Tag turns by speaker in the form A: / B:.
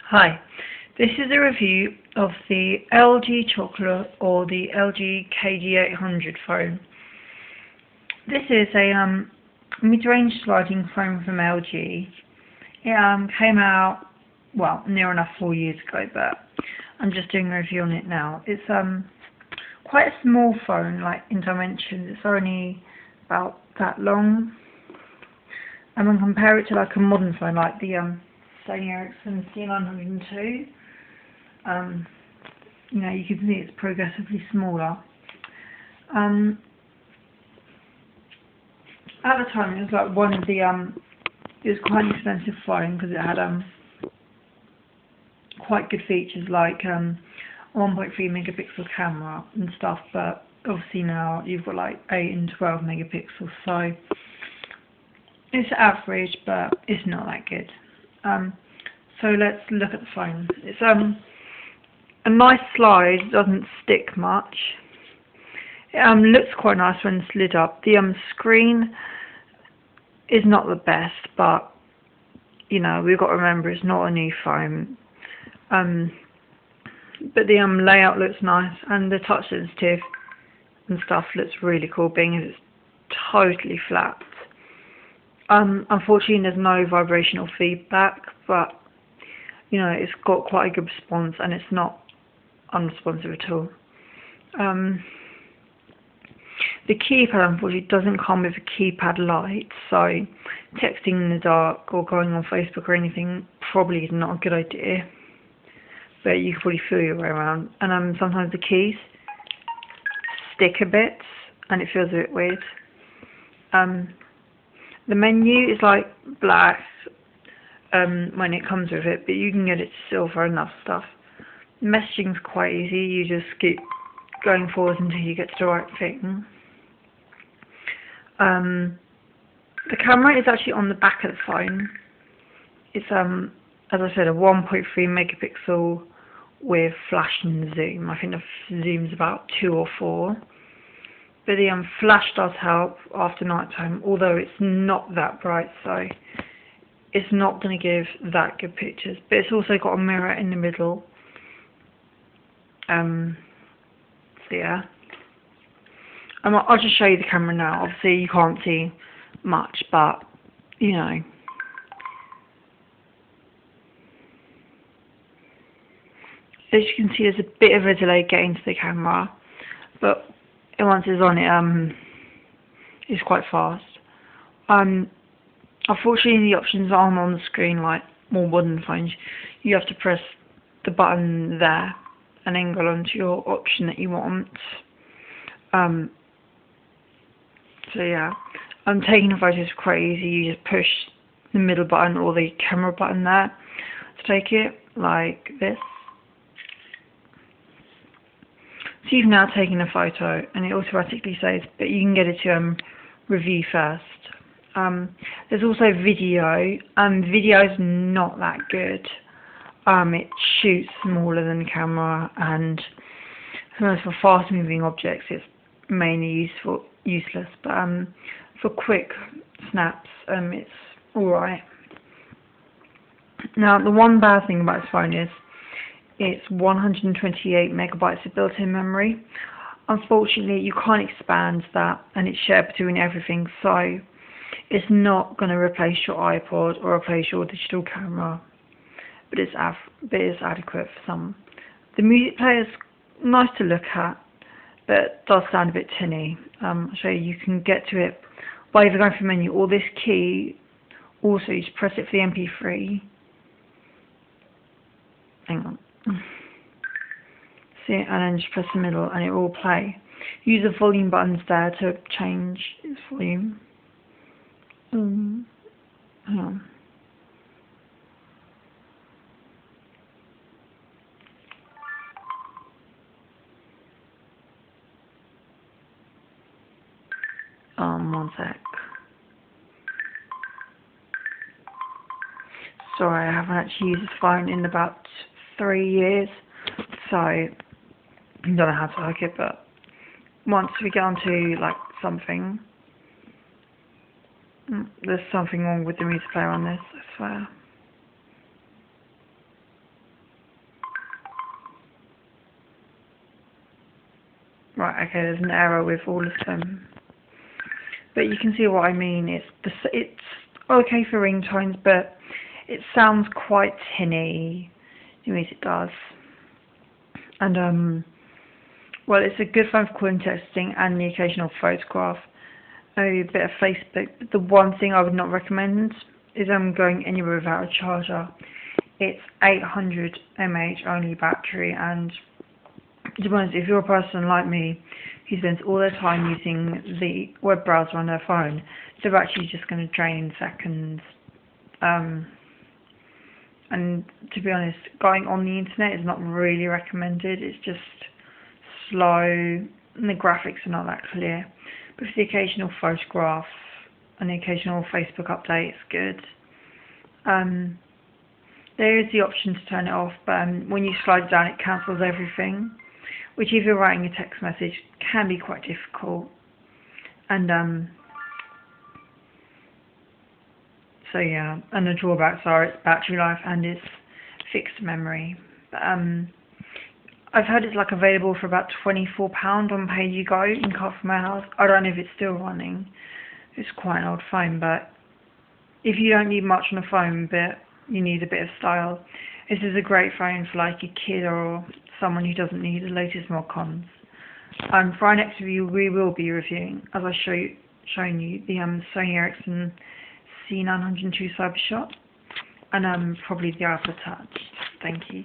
A: Hi, this is a review of the LG Chocolate or the LG kg800 phone. This is a mid-range sliding phone from LG. It came out, well, near enough 4 years ago, but I'm just doing a review on it now. It's quite a small phone, like in dimensions. It's only about that long. And when compare it to like a modern phone, like the Sony Ericsson kg800, you know, you can see it's progressively smaller. At the time, it was like one of the it was quite an expensive phone because it had quite good features like 1.3 megapixel camera and stuff. But obviously now you've got like 8 and 12 megapixels, so it's average, but it's not that good. So let's look at the phone. It's a nice slide, doesn't stick much. It looks quite nice when slid up. The screen is not the best, but you know, we've got to remember it's not a new phone. But the layout looks nice, and the touch sensitive and stuff looks really cool, being as it's totally flat. Unfortunately, there's no vibrational feedback, but you know, it's got quite a good response, and it's not unresponsive at all. The keypad, unfortunately, doesn't come with a keypad light, so texting in the dark or going on Facebook or anything probably is not a good idea. But you can probably feel your way around. And sometimes the keys stick a bit, and it feels a bit weird. The menu is like black when it comes with it, but you can get it to silver and that stuff. Messaging's quite easy. You just keep going forward until you get to the right thing. The camera is actually on the back of the phone. It's as I said, a 1.3 megapixel with flash and zoom. I think the zoom's about 2 or 4. But the flash does help after night time, although it's not that bright, so it's not going to give that good pictures. But it's also got a mirror in the middle. So yeah. I'll just show you the camera now. Obviously you can't see much, but you know. As you can see, there's a bit of a delay getting to the camera, but once it's on it, it's quite fast. Unfortunately, the options aren't on the screen like more modern phones. You have to press the button there and then go on to your option that you want. So yeah, taking a photo is quite easy. You just push the middle button or the camera button there to take it, like this. So you've now taken a photo, and it automatically says, but you can get it to review first. There's also video. Video's not that good. It shoots smaller than the camera, and sometimes for fast-moving objects, it's mainly useless. But for quick snaps, it's all right. Now, the one bad thing about this phone is it's 128 megabytes of built-in memory. Unfortunately, you can't expand that, and it's shared between everything, so it's not going to replace your iPod or replace your digital camera, but it's adequate for some. The music player is nice to look at, but does sound a bit tinny. I'll show you. You can get to it by either going through the menu or this key. Also, you just press it for the MP3. Hang on. See it, and then just press the middle and it will play. Use the volume buttons there to change its volume. Hang on. One sec. Sorry, I haven't actually used this phone in about 3 years, so I don't know how to like it, but once we get onto like something, there's something wrong with the music player on this, I swear. Right, okay, there's an error with all of them. But you can see what I mean. It's okay for ringtones, but it sounds quite tinny. The music does. And well, it's a good phone for calling, texting, and the occasional photograph. A bit of Facebook. The one thing I would not recommend is going anywhere without a charger. It's 800 mAh only battery, and to be honest, if you're a person like me who spends all their time using the web browser on their phone, they're actually just going to drain in seconds. And to be honest, going on the internet is not really recommended. It's just slow and the graphics are not that clear. But for the occasional photograph and the occasional Facebook update, it's good. There is the option to turn it off, but when you slide it down, it cancels everything, which if you're writing a text message can be quite difficult. And so yeah, and the drawbacks are its battery life and its fixed memory. But I've heard it's like available for about £24 on kg800 in car from my house. I don't know if it's still running. It's quite an old phone, but if you don't need much on a phone, but you need a bit of style, this is a great phone for like a kid or someone who doesn't need the latest mod cons. For our next review, we will be reviewing, as I shown you, the Sony Ericsson C902 Cybershot, and probably the Alpha Touch. Thank you.